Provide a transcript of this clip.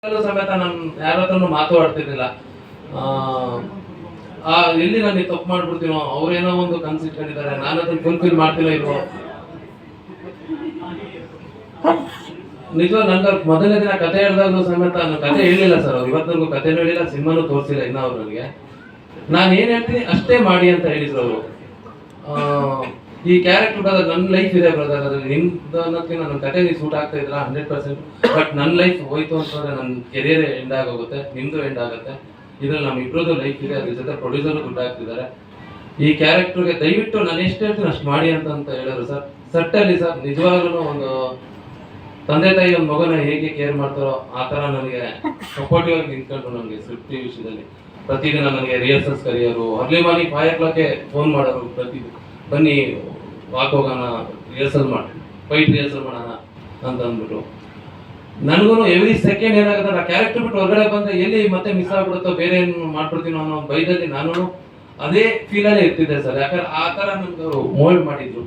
ಸಮೇತ ನಾನು ಯಾರ ಹತ್ರನು ಮಾತಾಡ್ತಿರ್ಲಿಲ್ಲ. ಎಲ್ಲಿ ನನಗೆ ತಪ್ಪು ಮಾಡ್ಬಿಡ್ತೀನೋ, ಅವ್ರೇನೋ ಒಂದು ಕನ್ಸು ಇಟ್ಕೊಂಡಿದ್ದಾರೆ, ನಾನು ಅದನ್ನ ಫುಲ್ಫಿಲ್ ಮಾಡ್ತೀನೋ ಇಲ್ವೋ. ನಿಜ ನಂಗೆ ಮೊದಲನೇ ದಿನ ಕತೆ ಹೇಳಿದಾಗಲೂ ಸಮೇತ ನಾನು ಕತೆ ಹೇಳಿಲ್ಲ ಸರ್. ಅವ್ರು ಇವತ್ತಿಗೂ ಕತೆನೂ ಹೇಳಿಲ್ಲ, ಸಿನಿಮಾನು ತೋರಿಸಿಲ್ಲ ಇನ್ನ ಅವ್ರು ನನಗೆ. ನಾನು ಏನ್ ಹೇಳ್ತೀನಿ ಅಷ್ಟೇ ಮಾಡಿ ಅಂತ ಹೇಳಿದ್ರು ಅವರು. ಈ ಕ್ಯಾರೆಕ್ಟರ್ ಬ್ರದರ್ ನನ್ನ ಲೈಫ್ ಇದೆ ಬ್ರದರ್, ಅದ್ರಲ್ಲಿ ನಿಮ್ದು ಅನ್ನೋದಕ್ಕೆ ನನ್ನ ಕತೆ ನೀವು ಸೂಟ್ ಆಗ್ತಾ ಇದ್ರ 100%. ಬಟ್ ನನ್ನ ಲೈಫ್ ಹೋಯ್ತು ಅಂತಂದ್ರೆ ನನ್ನ ಕೆರಿಯರ್ ಎಂಡ್ ಆಗೋಗುತ್ತೆ, ನಿಮ್ದು ಎಂಡ್ ಆಗುತ್ತೆ. ಇದ್ರಲ್ಲಿ ನಮ್ಮ ಇಬ್ಬರದ್ದು ಲೈಫ್ ಇದೆ, ಅದ್ರ ಜೊತೆ ಪ್ರೊಡ್ಯೂಸರ್ ದುಡ್ಡು ಹಾಕ್ತಿದ್ದಾರೆ. ಈ ಕ್ಯಾರೆಕ್ಟರ್ಗೆ ದಯವಿಟ್ಟು ನಾನು ಎಷ್ಟು ಹೇಳ್ತೀನಿ ಅಷ್ಟು ಮಾಡಿ ಅಂತ ಹೇಳಿದ್ರು ಸರ್. ಸಟ್ಟಲ್ಲಿ ಸರ್ ನಿಜವಾಗ್ಲೂ ಒಂದು ತಂದೆ ತಾಯಿ ಒಂದು ಮಗನ ಹೇಗೆ ಕೇರ್ ಮಾಡ್ತಾರೋ ಆ ಥರ ನನಗೆ ಸಪೋರ್ಟಿವ್ ಆಗಿ ನಿಂತ್ಕೊಂಡು ನನಗೆ ಸ್ಕ್ರಿಪ್ಟ್ ವಿಷಯದಲ್ಲಿ ಪ್ರತಿದಿನ ನನಗೆ ರಿಹರ್ಸಲ್ಸ್ ಕರೆಯೋರು, ಅರ್ಲಿ ಮಾರ್ನಿಂಗ್ 5 o'clock ಫೋನ್ ಮಾಡೋರು, ಬನ್ನಿ ವಾಕ್ ಹೋಗೋಣ, ರಿಹರ್ಸಲ್ ಮಾಡಿ ಫೈಟ್ ರಿಹರ್ಸಲ್ ಮಾಡೋಣ ಅಂತ ಅಂದ್ಬಿಟ್ಟು. ನನಗೂ ಎವ್ರಿ ಸೆಕೆಂಡ್ ಏನಾಗುತ್ತೆ, ಆ ಕ್ಯಾರೆಕ್ಟರ್ ಬಿಟ್ಟು ಹೊರಗಡೆ ಬಂದ್ರೆ ಎಲ್ಲಿ ಮತ್ತೆ ಮಿಸ್ ಆಗ್ಬಿಡುತ್ತೋ, ಬೇರೆ ಏನು ಮಾಡ್ಬಿಡ್ತೀನೋ ಅನ್ನೋ ಬೈದಲ್ಲಿ ನಾನು ಅದೇ ಫೀಲಲ್ಲೇ ಇರ್ತಿದ್ದೆ ಸರ್. ಯಾಕಂದ್ರೆ ಆ ಥರ ನನ್ಗೆ ಮೋಲ್ಡ್ ಮಾಡಿದ್ರು.